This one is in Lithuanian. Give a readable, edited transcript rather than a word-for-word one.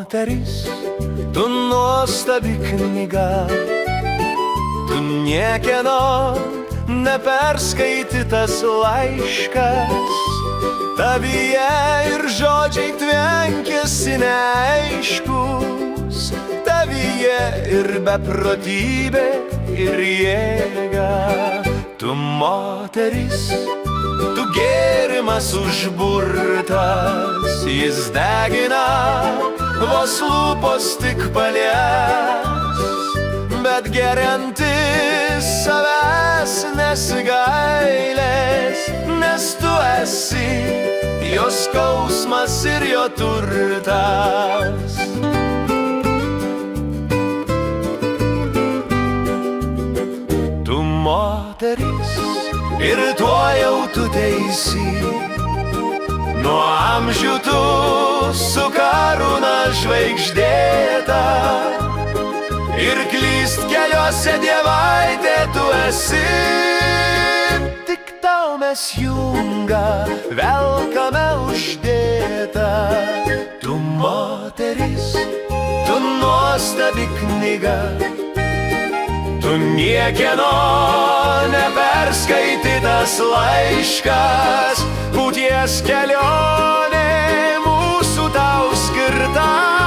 moteris, tu nuostabi knyga, tu niekieno neperskaitytas laiškas, tavyje ir žodžiai tvenkėsi neaiškus, tavyje ir beprotybė, ir jėga. Tu moteris, tu gėrimas užburtas, jis degina, vos lūpos tik palies, bet geriantis savęs nesigailės, nes tu esi jos skausmas ir jo turtas. Tu moteris ir tuo jau tu teisi, nuo amžių tu su karūna žvaigždėta, ir klyst keliuose dievaitė tu esi. Tik tau mes jungą velkame uždėta. Tu moteris, tu nuostabi knyga, tu niekieno neperskaitytas laiškas, būties kelionė mūsų tau skirta.